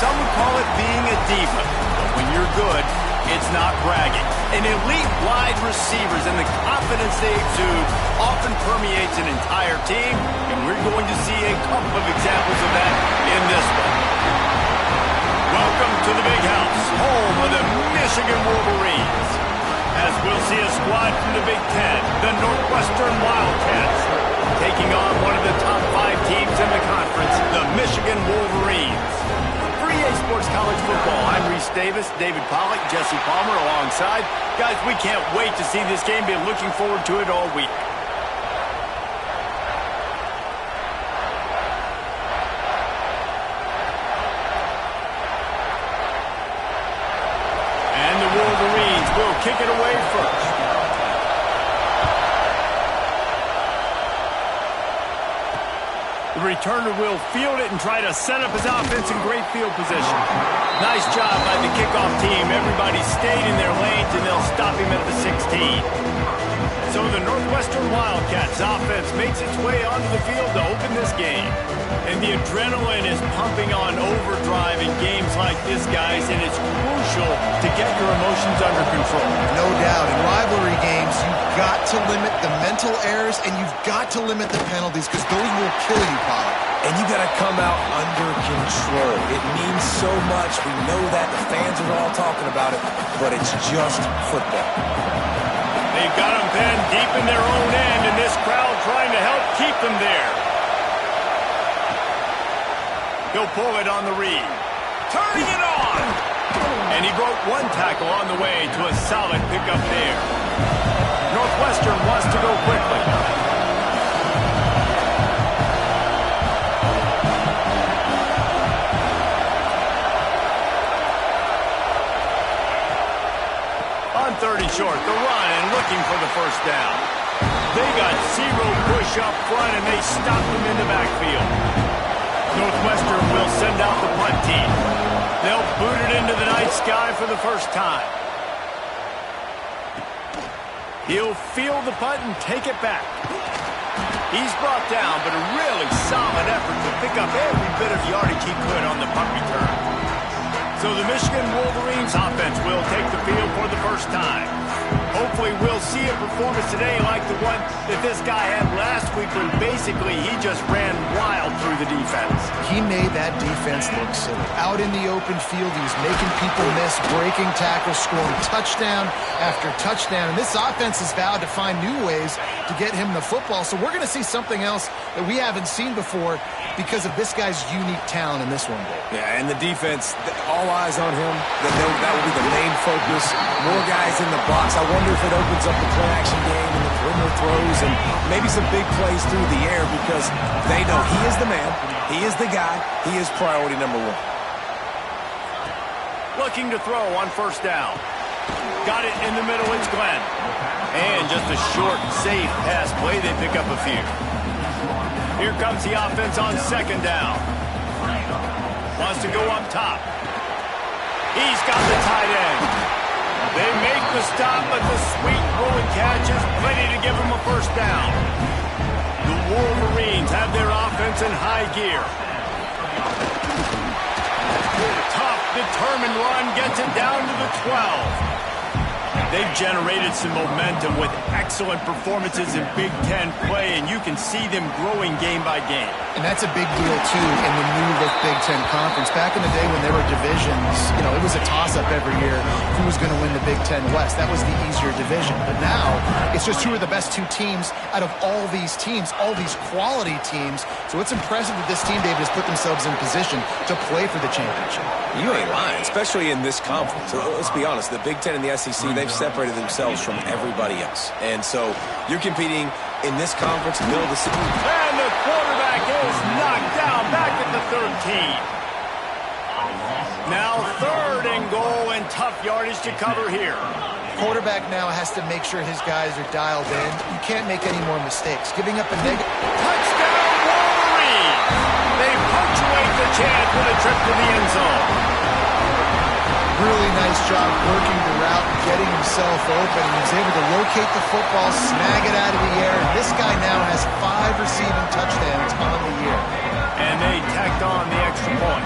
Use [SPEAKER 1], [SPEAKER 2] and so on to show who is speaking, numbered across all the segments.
[SPEAKER 1] Some would call it being a diva, but when you're good, it's not bragging. An elite wide receivers and the confidence they exude often permeates an entire team, and we're going to see a couple of examples of that in this one. Welcome to the Big House, home of the Michigan Wolverines. As we'll see a squad from the Big Ten, the Northwestern Wildcats, taking on one of the top 5 teams in the conference, the Michigan Wolverines. For EA Sports College Football, I'm Reese Davis, David Pollack, Jesse Palmer alongside. Guys, we can't wait to see this game. Been looking forward to it all week. And the Wolverines will kick it away first. The returner will field it and try to set up his offense in great field position. Nice job by the kickoff team. Everybody stayed in their lanes, and they'll stop him at the 16. So the Northwestern Wildcats offense makes its way onto the field to open this game. And the adrenaline is pumping on overdrive in games like this, guys, and it's crucial to get your emotions under control.
[SPEAKER 2] No doubt. In rivalry games, you've got to limit the mental errors, and you've got to limit the penalties, because those will kill you, Pollack.
[SPEAKER 3] And you got to come out under control. It means so much. We know that. The fans are all talking about it, but it's just football.
[SPEAKER 1] They've got them pinned deep in their own end, and this crowd trying to help keep them there. He'll pull it on the read. Turning it on! And he broke one tackle on the way to a solid pickup there. Northwestern wants to go quickly. On 30 short, the run and looking for the first down. They got zero push up front, and they stopped him in the backfield. Northwestern will send out the punt team. They'll boot it into the night sky for the first time. He'll field the punt and take it back. He's brought down, but a really solid effort to pick up every bit of yardage he could on the punt return. So the Michigan Wolverines offense will take the field for the first time. Hopefully we'll see a performance today like the one that this guy had last week, when basically he just ran wild through the defense.
[SPEAKER 2] He made that defense look silly. Out in the open field, he was making people miss, breaking tackles, scoring touchdown after touchdown. And this offense has vowed to find new ways to get him the football. So we're going to see something else that we haven't seen before because of this guy's unique talent in this one, Dave.
[SPEAKER 3] Yeah, and the defense, all eyes on him. That will be the main focus. More guys in the box. I wonder if it opens up the play-action game and the perimeter throws and maybe some big plays through the air, because they know he is the man, he is the guy, he is priority number 1.
[SPEAKER 1] Looking to throw on first down. Got it in the middle, it's Glenn. And just a short, safe pass play, they pick up a few. Here comes the offense on second down. Wants to go up top. He's got the tight end. They make the stop, but the sweet rolling catch is plenty to give him a first down. The Wolverines have their offense in high gear. Tough, determined run gets it down to the 12. They've generated some momentum with excellent performances in Big Ten play, and you can see them growing game by game.
[SPEAKER 2] And that's a big deal, too, in the new look Big Ten Conference. Back in the day when there were divisions, it was a toss-up every year who was going to win the Big Ten West. That was the easier division. But now, it's just who are the best 2 teams out of all these teams, all these quality teams. So it's impressive that this team, David, has put themselves in position to play for the championship.
[SPEAKER 3] You ain't lying, especially in this conference. Let's be honest, the Big Ten and the SEC, they've separated themselves from everybody else. And so you're competing in this conference, middle of the season.
[SPEAKER 1] And the quarterback is knocked down back at the 13. Now 3rd and goal, and tough yardage to cover here.
[SPEAKER 2] Quarterback now has to make sure his guys are dialed in. You can't make any more mistakes. Giving up a negative.
[SPEAKER 1] Touchdown, Wolverine! They punctuate the chance with a trip to the end zone.
[SPEAKER 2] Really nice job working the route, getting himself open. He was able to locate the football, snag it out of the air. This guy now has 5 receiving touchdowns on the year.
[SPEAKER 1] And they tacked on the extra point.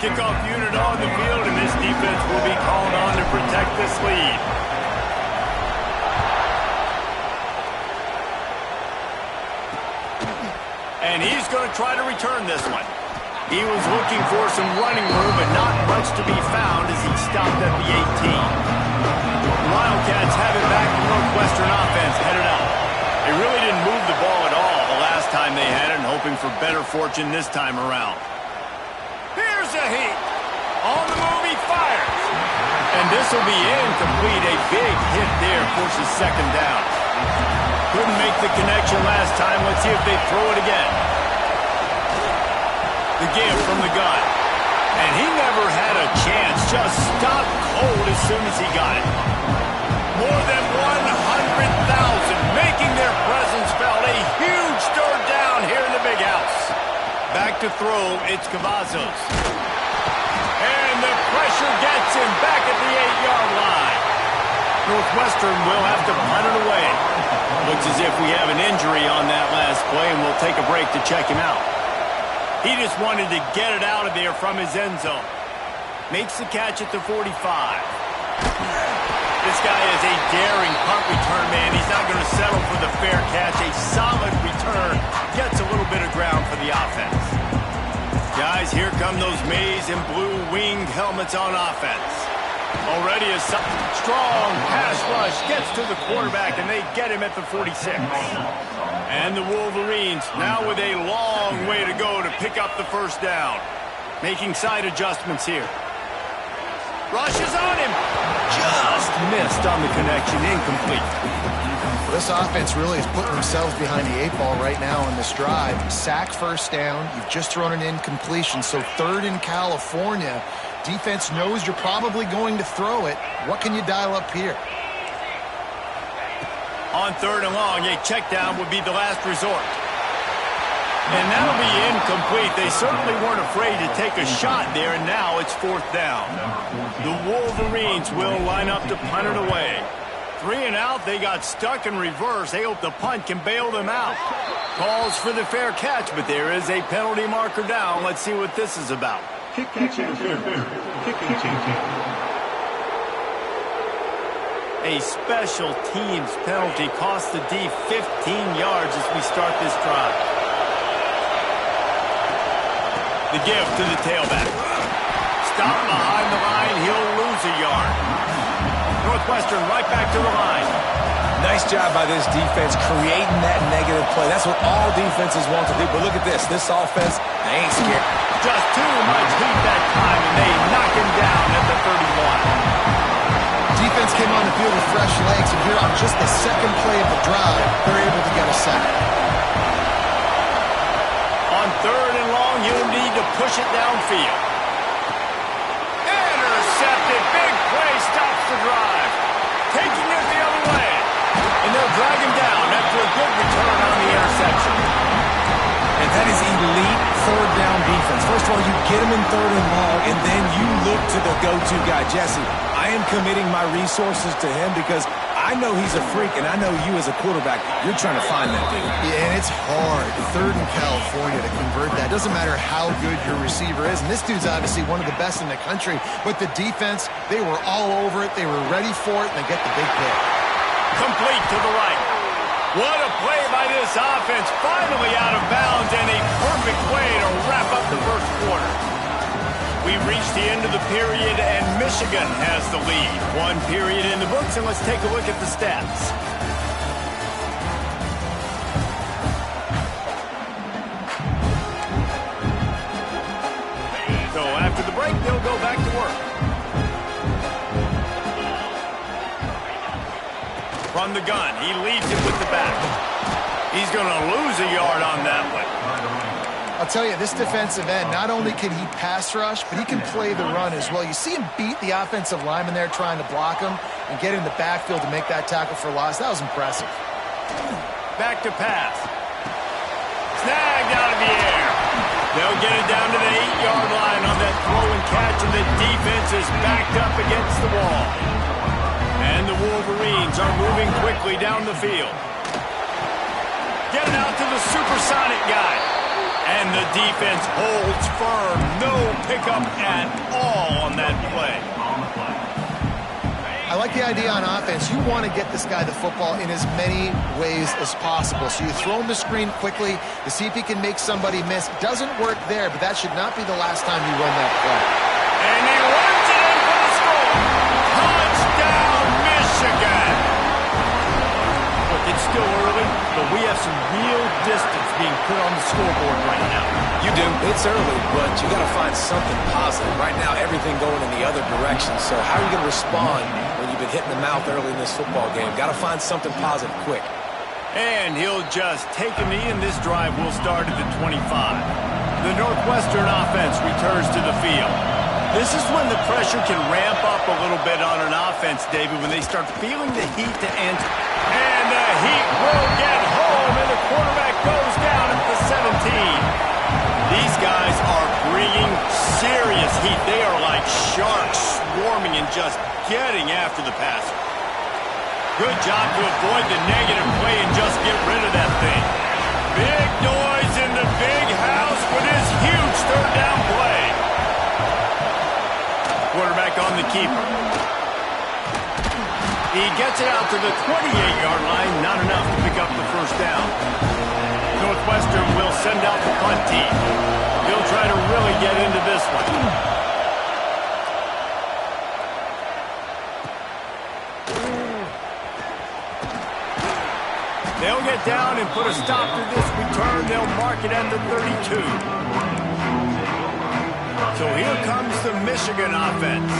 [SPEAKER 1] Kickoff unit on the field, and this defense will be called on to protect this lead. And he's going to try to return this one. He was looking for some running room, but not much to be found as he stopped at the 18. Wildcats have it back. The Northwestern offense headed out. They really didn't move the ball at all the last time they had it, and hoping for better fortune this time around. Here's a heat. On the move, he fires. And this will be incomplete. A big hit there forces second down. Couldn't make the connection last time. Let's see if they throw it again. The give from the gun. And he never had a chance. Just stopped cold as soon as he got it. More than 100,000 making their presence felt. A huge third down here in the big house. Back to throw, it's Cavazos. And the pressure gets him back at the 8-yard line. Northwestern will have to punt it away. Looks as if we have an injury on that last play, and we'll take a break to check him out. He just wanted to get it out of there from his end zone. Makes the catch at the 45. This guy is a daring punt return man. He's not going to settle for the fair catch. A solid return. Gets a little bit of ground for the offense. Guys, here come those maize and blue winged helmets on offense. Already a strong pass rush. Gets to the quarterback, and they get him at the 46. And the Wolverines now with a long way to go to pick up the first down. Making side adjustments here. Rushes on him. Just missed on the connection. Incomplete.
[SPEAKER 2] This offense really is putting themselves behind the 8-ball right now on this drive. Sack first down. You've just thrown an incompletion. So third in California. Defense knows you're probably going to throw it. What can you dial up here?
[SPEAKER 1] On third and long, a check down would be the last resort. And that'll be incomplete. They certainly weren't afraid to take a shot there, and now it's fourth down. The Wolverines will line up to punt it away. 3 and out, they got stuck in reverse. They hope the punt can bail them out. Calls for the fair catch, but there is a penalty marker down. Let's see what this is about.
[SPEAKER 4] Kick catch interference. Kicking team.
[SPEAKER 1] A special teams penalty cost the D 15 yards as we start this drive. The give to the tailback. Stop behind the line. He'll lose a yard. Northwestern right back to the line.
[SPEAKER 3] Nice job by this defense creating that negative play. That's what all defenses want to do. But look at this. This offense, they ain't scared.
[SPEAKER 1] Just too much heat that time, and they knock him down at the 31.
[SPEAKER 2] Defense came on the field with fresh legs, and here on just the second play of the drive, they're able to get a sack.
[SPEAKER 1] On third and long, you'll need to push it downfield. Intercepted. Big play stops the drive. Taking it the other way. And they'll drag him down after a good return on the interception.
[SPEAKER 3] And that is elite third down defense. First of all, you get him in third and long, and then you look to the go-to guy, Jesse. I am committing my resources to him because I know he's a freak, and I know you as a quarterback, you're trying to find that dude.
[SPEAKER 2] Yeah, and it's hard. Third in California to convert that. Doesn't matter how good your receiver is. And this dude's obviously one of the best in the country. But the defense, they were all over it. They were ready for it, and they get the big pick.
[SPEAKER 1] Complete to the right. What a play by this offense. Finally out of bounds, and a perfect way to wrap up the first quarter. We've reached the end of the period, and Michigan has the lead. 1 period in the books, and let's take a look at the stats. So after the break, they'll go back to work. From the gun, he leads it with the back. He's going to lose a yard on that one.
[SPEAKER 2] I'll tell you, this defensive end, not only can he pass rush, but he can play the run as well. You see him beat the offensive lineman there trying to block him and get in the backfield to make that tackle for loss. That was impressive.
[SPEAKER 1] Back to pass. Snagged out of the air. They'll get it down to the 8-yard line on that throw and catch, and the defense is backed up against the wall. And the Wolverines are moving quickly down the field. Get it out to the supersonic guy. And the defense holds firm. No pickup at all on that play.
[SPEAKER 2] I like the idea on offense. You want to get this guy the football in as many ways as possible. So you throw him the screen quickly to see if he can make somebody miss. Doesn't work there, but that should not be the last time you run that play.
[SPEAKER 1] And he runs it in for the score. Touchdown, Michigan. Look, it's still early, but we have some real distance being put on the scoreboard right now.
[SPEAKER 3] You do. It's early, but you got to find something positive. Right now, everything going in the other direction. So how are you going to respond when you've been hit in the mouth early in this football game? Got to find something positive quick.
[SPEAKER 1] And he'll just take a knee, and this drive will start at the 25. The Northwestern offense returns to the field. This is when the pressure can ramp up a little bit on an offense, David, when they start feeling the heat to enter. And the heat will get home, and the quarterback goes down at the 17. These guys are bringing serious heat. They are like sharks swarming and just getting after the passer. Good job to avoid the negative play and just get rid of that thing. Big noise in the big house with his huge third down play. Quarterback on the keeper. He gets it out to the 28-yard line. Not enough to pick up the first down. Northwestern will send out the punt team. He'll try to really get into this one. They'll get down and put a stop to this return. They'll mark it at the 32. So here comes the Michigan offense.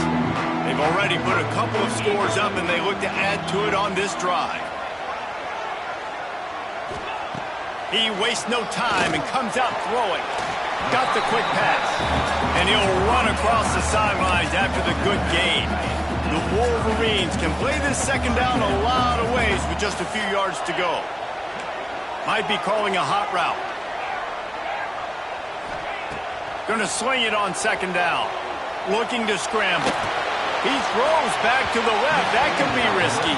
[SPEAKER 1] They've already put a couple of scores up, and they look to add to it on this drive. He wastes no time and comes out throwing. Got the quick pass. And he'll run across the sidelines after the good gain. The Wolverines can play this second down a lot of ways with just a few yards to go. Might be calling a hot route. Gonna sling it on second down. Looking to scramble. He throws back to the left. That can be risky.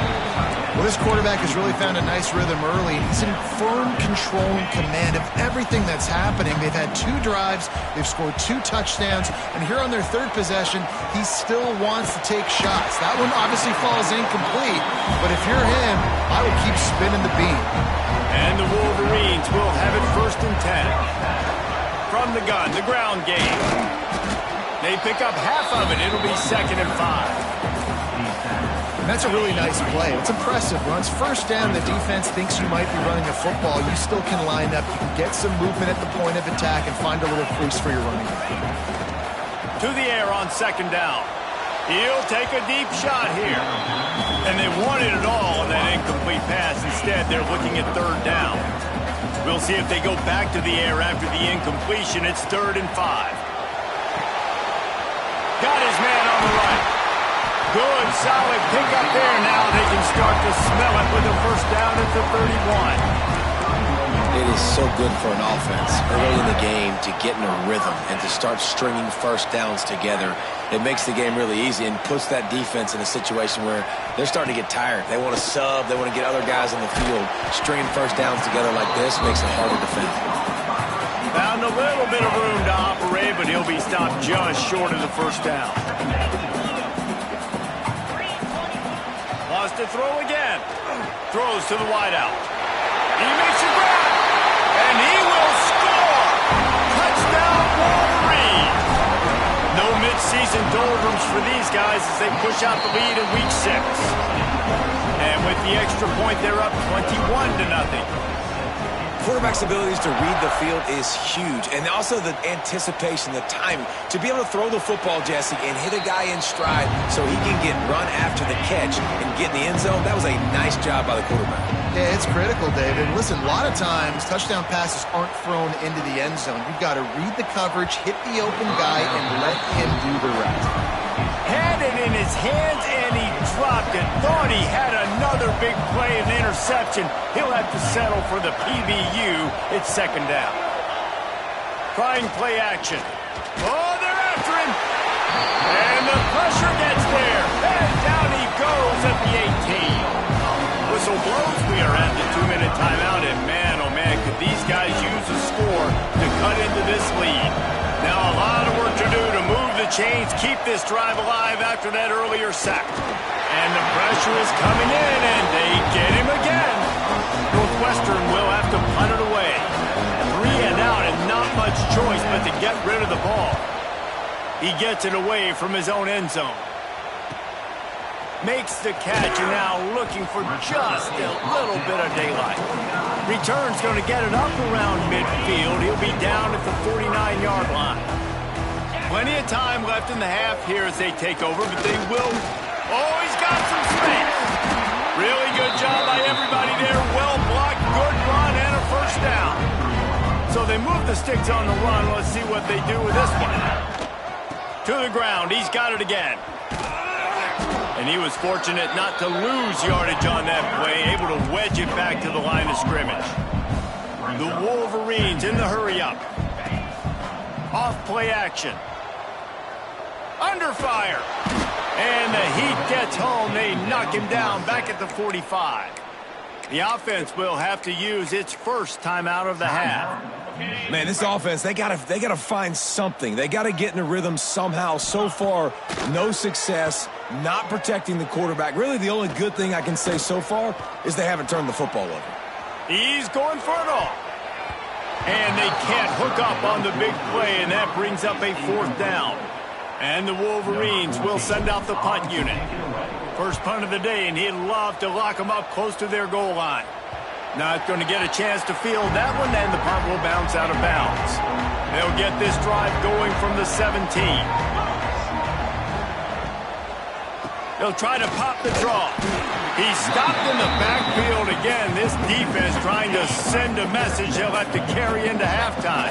[SPEAKER 2] Well, this quarterback has really found a nice rhythm early. He's in firm control and command of everything that's happening. They've had 2 drives. They've scored 2 touchdowns. And here on their third possession, he still wants to take shots. That one obviously falls incomplete. But if you're him, I would keep spinning the beam.
[SPEAKER 1] And the Wolverines will have it 1st and 10. From the gun, the ground game. They pick up half of it. It'll be 2nd and 5.
[SPEAKER 2] And that's a really nice play. It's impressive. Once first down, the defense thinks you might be running a football. You still can line up. You can get some movement at the point of attack and find a little crease for your running back.
[SPEAKER 1] To the air on second down. He'll take a deep shot here. And they wanted it all on that incomplete pass. Instead, they're looking at third down. We'll see if they go back to the air after the incompletion. It's 3rd and 5. Got his man on the right. Good, solid pickup there. Now they can start to smell it with a first down at the 31.
[SPEAKER 3] It is so good for an offense early in the game to get in a rhythm and to start stringing first downs together. It makes the game really easy and puts that defense in a situation where they're starting to get tired. They want to sub. They want to get other guys on the field. Stringing first downs together like this makes it hard to defend.
[SPEAKER 1] Found a little bit of room to operate, but he'll be stopped just short of the first down. To throw again. Throws to the wideout. He makes a grab. And he will score. Touchdown, Wolverines. No mid-season doldrums for these guys as they push out the lead in week 6. And with the extra point, they're up 21-0.
[SPEAKER 3] Quarterback's abilities to read the field is huge, and also the anticipation, the timing. To be able to throw the football, Jesse, and hit a guy in stride so he can get run after the catch and get in the end zone, that was a nice job by the quarterback.
[SPEAKER 2] Yeah, it's critical, David. Listen, a lot of times touchdown passes aren't thrown into the end zone. You've got to read the coverage, hit the open guy, and let him do the rest.
[SPEAKER 1] Had it in his hands, and he dropped it. Thought he had another big play and interception. He'll have to settle for the PBU. It's 2nd down. Trying play action. Oh, they're after him. And the pressure gets there. And down he goes at the 18. Whistle blows. We are at the 2-minute timeout. And man, oh man, could these guys use a score to cut this lead. Now a lot of work to do to move the chains, keep this drive alive after that earlier sack. And the pressure is coming in, and they get him again. Northwestern will have to punt it away. 3 and out, and not much choice but to get rid of the ball. He gets it away from his own end zone. Makes the catch, and now looking for just a little bit of daylight. Return's going to get it up around midfield. He'll be down at the 49-yard line. Plenty of time left in the half here as they take over, but they will... Oh, he's got some space. Really good job by everybody there. Well blocked, good run, and a first down. So they move the sticks on the run. Let's see what they do with this one. To the ground. He's got it again. And he was fortunate not to lose yardage on that play, able to wedge it back to the line of scrimmage. The Wolverines in the hurry-up. Off play action. Under fire. And the heat gets home. They knock him down back at the 45. The offense will have to use its first timeout of the half.
[SPEAKER 3] Man, this offense, they gotta find something. They gotta get in a rhythm somehow. So far, no success, not protecting the quarterback. Really, the only good thing I can say so far is they haven't turned the football over.
[SPEAKER 1] He's going for it all. And they can't hook up on the big play, and that brings up a 4th down. And the Wolverines will send out the punt unit. First punt of the day, and he'd love to lock them up close to their goal line. Not going to get a chance to field that one, and the punt will bounce out of bounds. They'll get this drive going from the 17. They'll try to pop the draw. He's stopped in the backfield again. This defense trying to send a message they'll have to carry into halftime.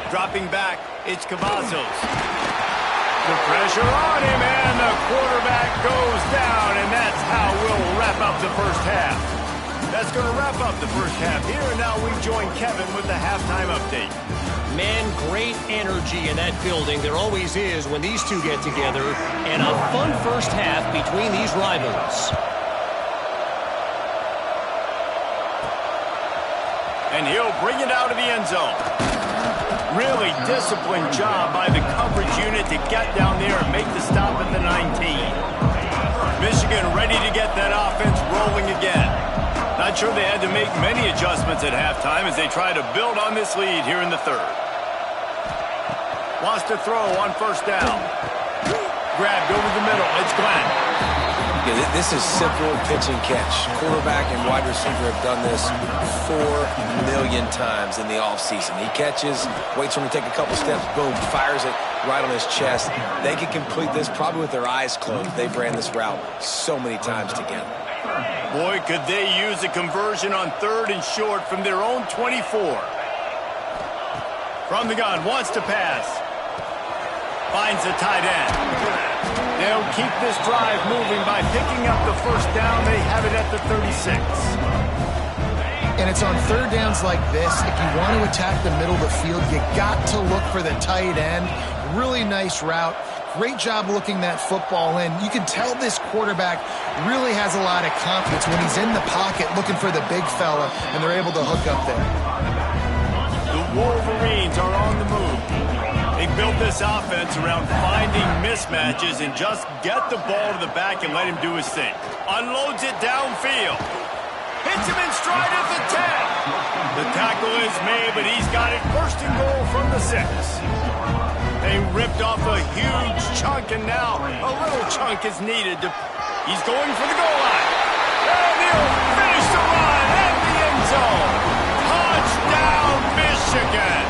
[SPEAKER 1] Dropping back, it's Cavazos. The pressure on him, and the quarterback goes down, and that's how we'll wrap up the first half. That's going to wrap up the first half here, and now we join Kevin with the halftime update.
[SPEAKER 5] Man, great energy in that building. There always is when these two get together, and a fun first half between these rivals.
[SPEAKER 1] And he'll bring it out of the end zone. Really disciplined job by the coverage unit to get down there and make the stop at the 19. Michigan ready to get that offense rolling again. Not sure they had to make many adjustments at halftime as they try to build on this lead here in the 3rd. Wants to throw on first down. Grabbed over the middle. It's Glenn.
[SPEAKER 3] Yeah, this is simple pitch and catch. Quarterback and wide receiver have done this 4 million times in the offseason. He catches, waits for him to take a couple steps, boom, fires it right on his chest. They can complete this probably with their eyes closed. They've ran this route so many times together.
[SPEAKER 1] Boy, could they use a conversion on 3rd and short from their own 24. From the gun, wants to pass. Finds the tight end. They'll keep this drive moving by picking up the first down. They have it at the 36.
[SPEAKER 2] And it's on 3rd downs like this. If you want to attack the middle of the field, you got to look for the tight end. Really nice route. Great job looking that football in. You can tell this quarterback really has a lot of confidence when he's in the pocket looking for the big fella, and they're able to hook up there.
[SPEAKER 1] The Wolverines are on the move. They built this offense around finding mismatches and just get the ball to the back and let him do his thing. Unloads it downfield. Hits him in stride at the 10. The tackle is made, but he's got it first and goal from the 6. They ripped off a huge chunk, and now a little chunk is needed. He's going for the goal line. And he'll finish the run at the end zone. Touchdown, Michigan.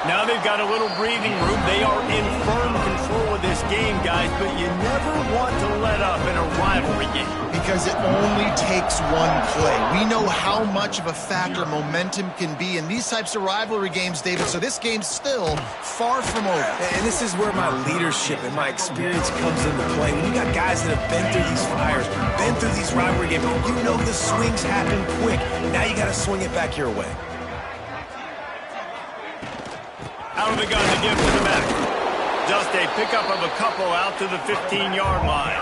[SPEAKER 1] Now they've got a little breathing room. They are in firm control of this game, guys, but you never want to let up in a rivalry game.
[SPEAKER 2] Because it only takes one play. We know how much of a factor momentum can be in these types of rivalry games, David, so this game's still far from over.
[SPEAKER 3] And this is where my leadership and my experience comes into play. When you got guys that have been through these fires, been through these rivalry games, you know the swings happen quick. Now you got to swing it back your way.
[SPEAKER 1] Out of the gun to give to the back. Just a pickup of a couple out to the 15-yard line.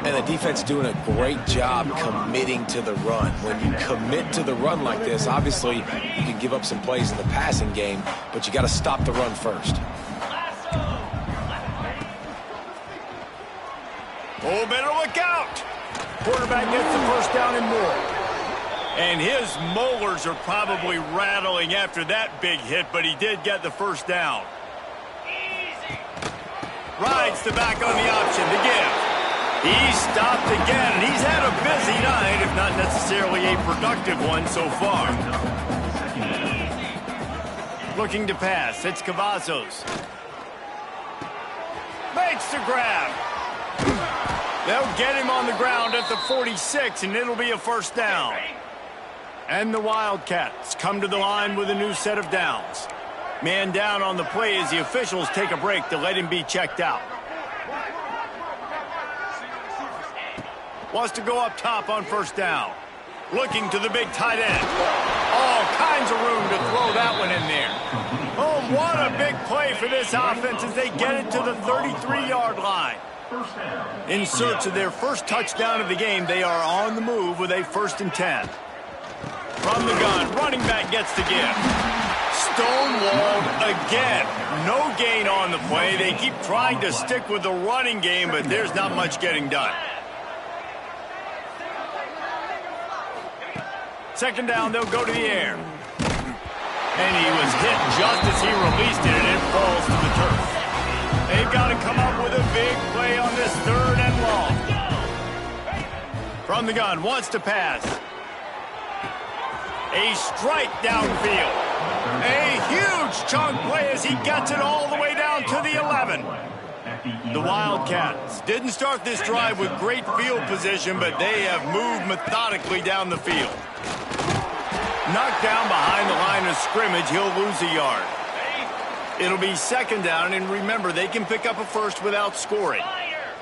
[SPEAKER 3] And the defense doing a great job committing to the run. When you commit to the run like this, obviously you can give up some plays in the passing game, but you got to stop the run first.
[SPEAKER 1] Oh, better look out. Quarterback gets the first down and more. And his molars are probably rattling after that big hit, but he did get the first down. Rides the back on the option to give. He's stopped again, and he's had a busy night, if not necessarily a productive one so far. Looking to pass, it's Cavazos. Makes the grab. They'll get him on the ground at the 46, and it'll be a first down. And the Wildcats come to the line with a new set of downs. Man down on the play as the officials take a break to let him be checked out. Wants to go up top on first down. Looking to the big tight end. All kinds of room to throw that one in there. Oh, what a big play for this offense as they get it to the 33-yard line. In search of their first touchdown of the game, they are on the move with a 1st and 10. From the gun, running back gets the give. Stonewalled again. No gain on the play. They keep trying to stick with the running game, but there's not much getting done. Second down, they'll go to the air. And he was hit just as he released it, and it falls to the turf. They've got to come up with a big play on this 3rd and long. From the gun, wants to pass. A strike downfield. A huge chunk play as he gets it all the way down to the 11. The Wildcats didn't start this drive with great field position, but they have moved methodically down the field. Knocked down behind the line of scrimmage, he'll lose a yard. It'll be 2nd down, and remember, they can pick up a first without scoring.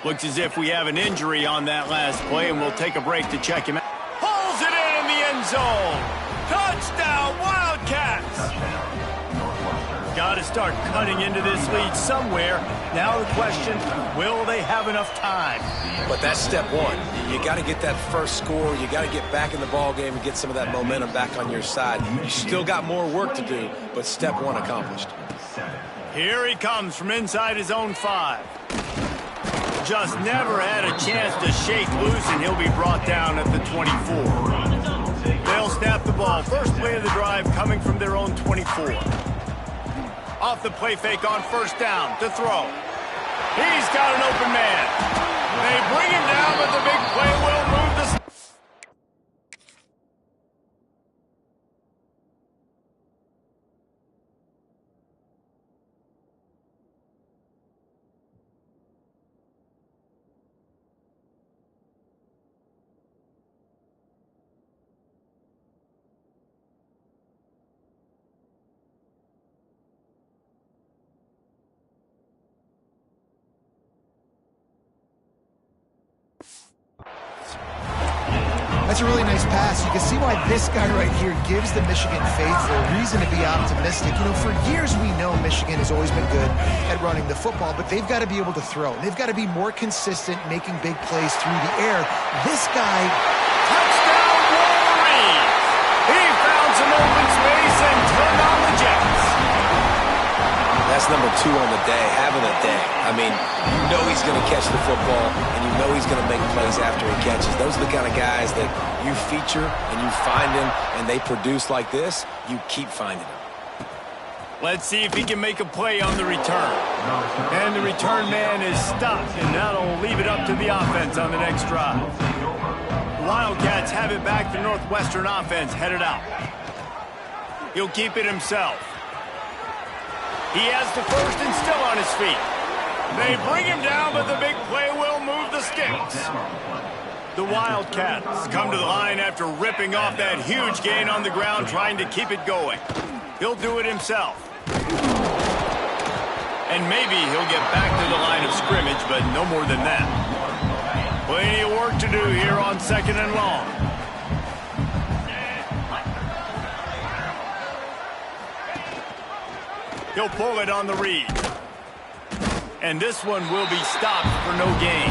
[SPEAKER 1] Looks as if we have an injury on that last play, and we'll take a break to check him out. Pulls it in the end zone. Touchdown, Wildcats! Got to start cutting into this lead somewhere. Now the question, will they have enough time?
[SPEAKER 3] But that's step one. You got to get that first score. You got to get back in the ball game and get some of that momentum back on your side. You still got more work to do, but step one accomplished.
[SPEAKER 1] Here he comes from inside his own 5. Just never had a chance to shake loose, and he'll be brought down at the 24. They'll snap the ball. First play of the drive coming from their own 24. Off the play fake on first down to throw. He's got an open man. They bring him down, but the big play will move the...
[SPEAKER 2] That's a really nice pass. You can see why this guy right here gives the Michigan faithful a reason to be optimistic. You know, for years we know Michigan has always been good at running the football, but they've got to be able to throw. They've got to be more consistent making big plays through the air. This guy...
[SPEAKER 1] Touchdown, Wolverines! He found some open space and turned on the Jets.
[SPEAKER 3] That's number 2 on the day, having a day. I mean, you know he's going to catch the football, and you know he's going to make plays after he catches. Those are the kind of guys that you feature, and you find them, and they produce like this, you keep finding them.
[SPEAKER 1] Let's see if he can make a play on the return. And the return man is stopped, and that'll leave it up to the offense on the next drive. The Wildcats have it back. The Northwestern offense headed out. He'll keep it himself. He has the first and still on his feet. They bring him down, but the big play will move the sticks. The Wildcats come to the line after ripping off that huge gain on the ground, trying to keep it going. He'll do it himself. And maybe he'll get back to the line of scrimmage, but no more than that. Plenty of work to do here on 2nd and long. He'll pull it on the read. And this one will be stopped for no gain.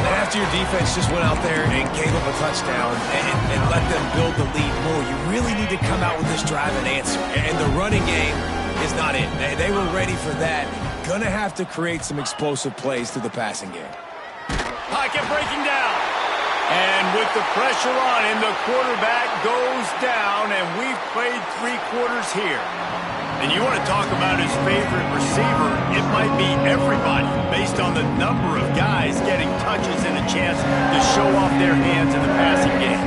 [SPEAKER 3] They After your defense just went out there and gave up a touchdown and let them build the lead more, you really need to come out with this drive and answer. And the running game is not it. They were ready for that. Gonna have to create some explosive plays through the passing game.
[SPEAKER 1] Pocket breaking down. And with the pressure on him, the quarterback goes down, and we've played 3 quarters here. And you want to talk about his favorite receiver, it might be everybody, based on the number of guys getting touches and a chance to show off their hands in the passing game.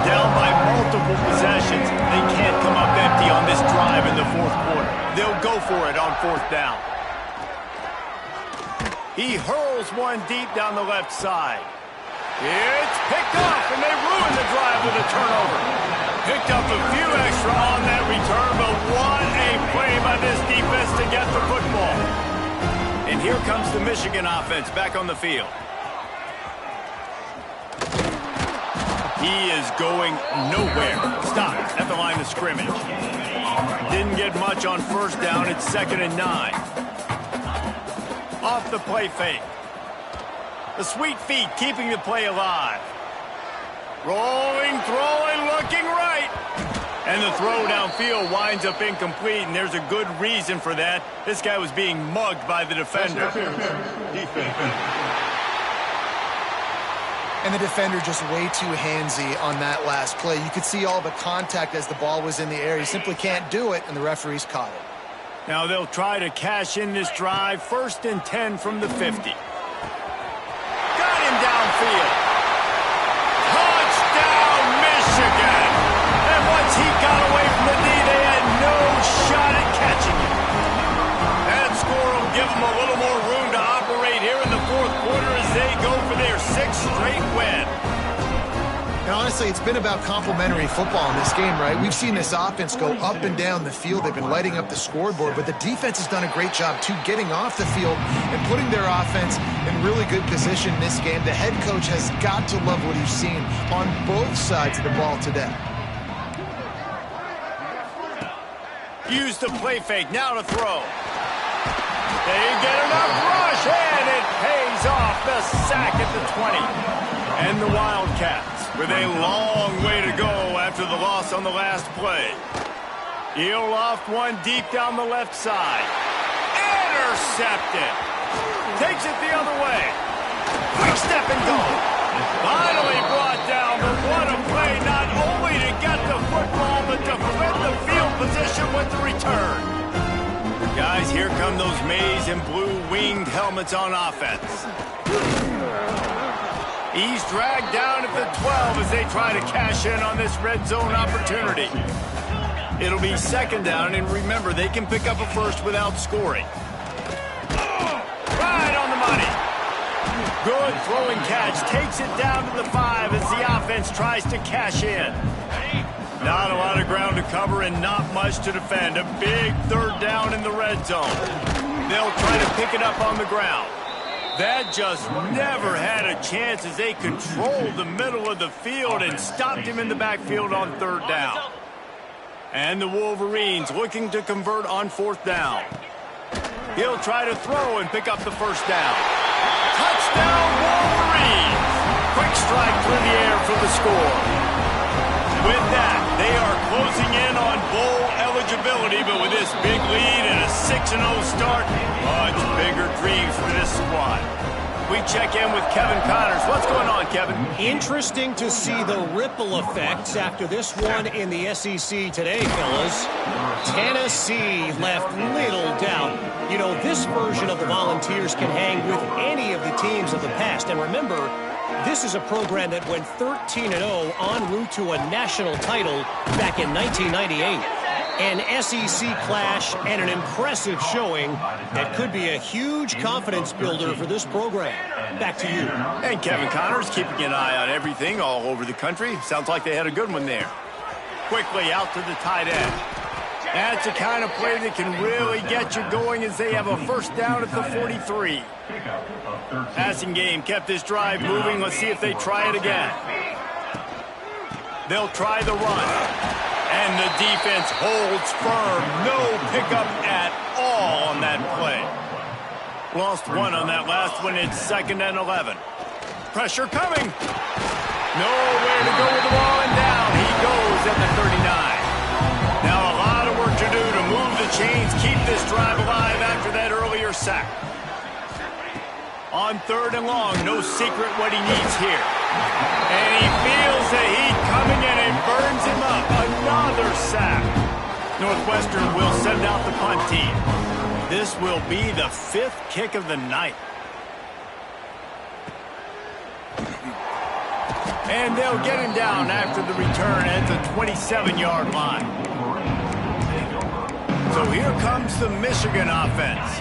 [SPEAKER 1] Down by multiple possessions, they can't come up empty on this drive in the 4th quarter. They'll go for it on 4th down. He hurls one deep down the left side. It's picked up, and they ruin the drive with a turnover. Picked up a few extra on that return, but what a play by this defense to get the football. And here comes the Michigan offense back on the field. He is going nowhere. Stopped at the line of scrimmage. Didn't get much on 1st down. It's 2nd and 9. Off the play fake. The sweet feet keeping the play alive. Rolling, throwing, looking right. And the throw downfield winds up incomplete, and there's a good reason for that. This guy was being mugged by the defender.
[SPEAKER 2] And the defender just way too handsy on that last play. You could see all the contact as the ball was in the air. He simply can't do it, and the referees caught it.
[SPEAKER 1] Now they'll try to cash in this drive. 1st and 10 from the 50. Got him downfield. Touchdown, Michigan. And once he got away from the knee, they had no shot at catching him. That score will give them a little more room to operate here in the 4th quarter as they go for their 6th straight win.
[SPEAKER 2] And honestly, it's been about complementary football in this game, right? We've seen this offense go up and down the field. They've been lighting up the scoreboard, but the defense has done a great job, too, getting off the field and putting their offense in really good position in this game. The head coach has got to love what he's seen on both sides of the ball today.
[SPEAKER 1] Use the play fake, now to throw. They get enough rush, and it pays off. The sack at the 20. And the Wildcats with a long way to go after the loss on the last play. He'll loft one deep down the left side. Intercepted. Takes it the other way. Quick step and go. Finally brought down, but what a play, not only to get the football, but to flip the field position with the return. Guys, here come those maize and blue winged helmets on offense. He's dragged down at the 12 as they try to cash in on this red zone opportunity. It'll be 2nd down, and remember, they can pick up a first without scoring. Right on the money. Good throwing catch. Takes it down to the 5 as the offense tries to cash in. Not a lot of ground to cover and not much to defend. A big 3rd down in the red zone. They'll try to pick it up on the ground. That just never had a chance as they controlled the middle of the field and stopped him in the backfield on 3rd down. And the Wolverines looking to convert on 4th down. He'll try to throw and pick up the 1st down. Touchdown, Wolverines! Quick strike through the air for the score. With that, they are closing in on bowl eligibility, but with this big lead and a 6-0 start, much bigger dreams for this squad. We check in with Kevin Connors. What's going on, Kevin?
[SPEAKER 5] Interesting to see the ripple effects after this one in the SEC today, fellas. Tennessee left little doubt. You know, this version of the Volunteers can hang with any of the teams of the past. And remember, this is a program that went 13-0 en route to a national title back in 1998. An SEC clash and an impressive showing that could be a huge confidence builder for this program. Back to you.
[SPEAKER 1] And Kevin Connors keeping an eye on everything all over the country. Sounds like they had a good one there. Quickly out to the tight end. That's the kind of play that can really get you going as they have a 1st down at the 43. Passing game kept this drive moving. Let's see if they try it again. They'll try the run. And the defense holds firm. No pickup at all on that play. Lost one on that last one. It's 2nd and 11. Pressure coming. Nowhere to go with the ball, and down he goes at the 39. Now a lot of work to do to move the chains, keep this drive alive after that earlier sack. On 3rd and long, no secret what he needs here. And he feels the heat coming and it burns him up. Another sack. Northwestern will send out the punt team. This will be the 5th kick of the night. And they'll get him down after the return at the 27-yard line. So here comes the Michigan offense.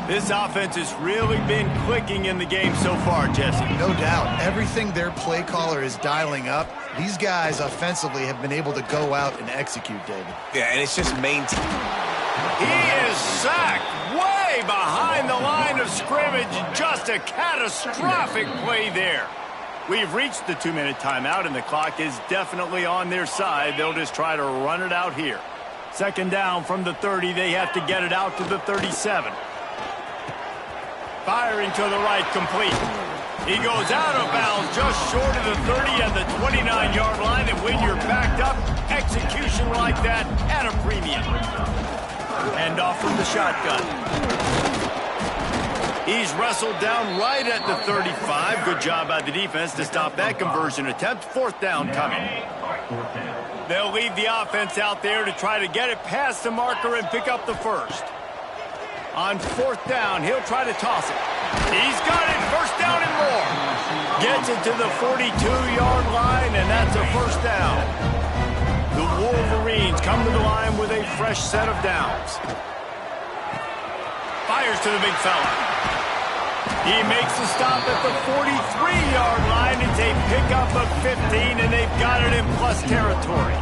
[SPEAKER 1] This offense has really been clicking in the game so far, Jesse.
[SPEAKER 2] No doubt. Everything their play caller is dialing up, these guys offensively have been able to go out and execute, David.
[SPEAKER 3] Yeah, and it's just maintained.
[SPEAKER 1] He is sacked way behind the line of scrimmage. Just a catastrophic play there. We've reached the 2-minute timeout, and the clock is definitely on their side. They'll just try to run it out here. 2nd down from the 30. They have to get it out to the 37. Firing to the right, complete. He goes out of bounds just short of the 30 and the 29-yard line, and when you're backed up, execution like that at a premium. Hand off from the shotgun. He's wrestled down right at the 35. Good job by the defense to stop that conversion attempt. 4th down coming. They'll leave the offense out there to try to get it past the marker and pick up the 1st. On 4th down, he'll try to toss it. He's got it. 1st down and more. Gets it to the 42-yard line, and that's a 1st down. The Wolverines come to the line with a fresh set of downs. Fires to the big fella. He makes the stop at the 43-yard line. It's a pickup of 15, and they've got it in plus territory.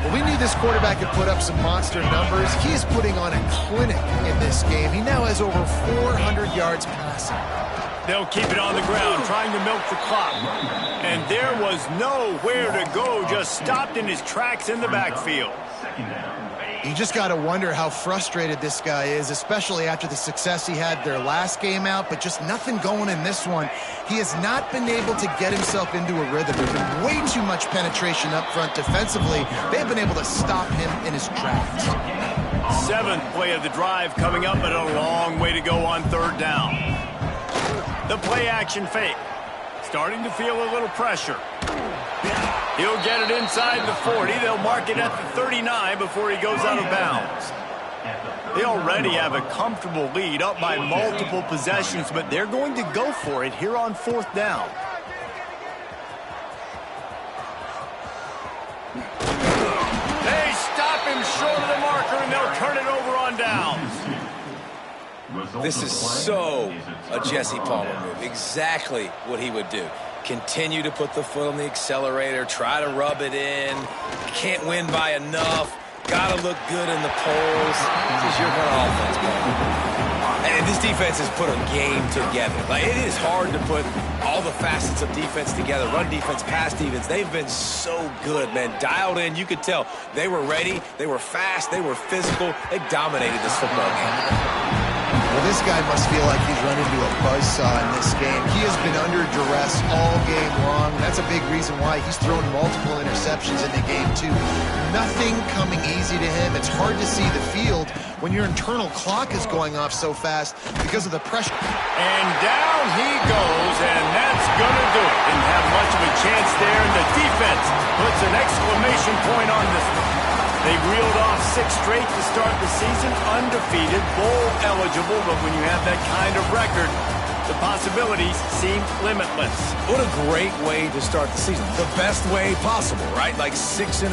[SPEAKER 2] Well, we knew this quarterback could put up some monster numbers. He is putting on a clinic in this game. He now has over 400 yards passing.
[SPEAKER 1] They'll keep it on the ground, trying to milk the clock. And there was nowhere to go, just stopped in his tracks in the backfield.
[SPEAKER 2] You just got to wonder how frustrated this guy is, especially after the success he had their last game out, but just nothing going in this one. He has not been able to get himself into a rhythm. There's been way too much penetration up front defensively. They've been able to stop him in his tracks.
[SPEAKER 1] 7th play of the drive coming up, but a long way to go on 3rd down. The play action fake. Starting to feel a little pressure. He'll get it inside the 40. They'll mark it at the 39 before he goes out of bounds. They already have a comfortable lead, up by multiple possessions, but they're going to go for it here on 4th down. They stop him short of the marker, and they'll turn it over on downs.
[SPEAKER 3] This is so a Jesse Palmer move. Exactly what he would do. Continue to put the foot on the accelerator, try to rub it in. Can't win by enough. Got to look good in the polls. This is your kind of offense, man. And this defense has put a game together. Like, it is hard to put all the facets of defense together. Run defense, pass defense. They've been so good, man. Dialed in. You could tell they were ready. They were fast. They were physical. They dominated this football game.
[SPEAKER 2] Well, this guy must feel like he's run into a buzzsaw in this game. He has been under duress all game long. That's a big reason why he's thrown multiple interceptions in the game, too. Nothing coming easy to him. It's hard to see the field when your internal clock is going off so fast because of the pressure.
[SPEAKER 1] And down he goes, and that's going to do it. Didn't have much of a chance there, and the defense puts an exclamation point on this one. They reeled off 6 straight to start the season, undefeated, bowl eligible, but when you have that kind of record, the possibilities seem limitless.
[SPEAKER 3] What a great way to start the season. The best way possible, right? Like 6-0,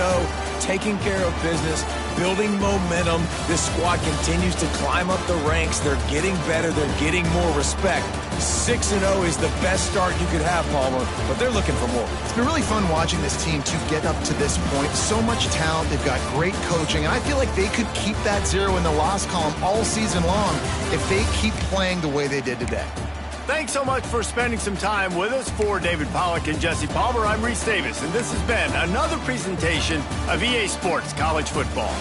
[SPEAKER 3] taking care of business, building momentum. This squad continues to climb up the ranks. They're getting better. They're getting more respect. 6-0 is the best start you could have, Palmer, but they're looking for more.
[SPEAKER 2] It's been really fun watching this team to get up to this point. So much talent. They've got great coaching, and I feel like they could keep that 0 in the loss column all season long if they keep playing the way they did today.
[SPEAKER 1] Thanks so much for spending some time with us. For David Pollack and Jesse Palmer, I'm Reese Davis, and this has been another presentation of EA Sports College Football.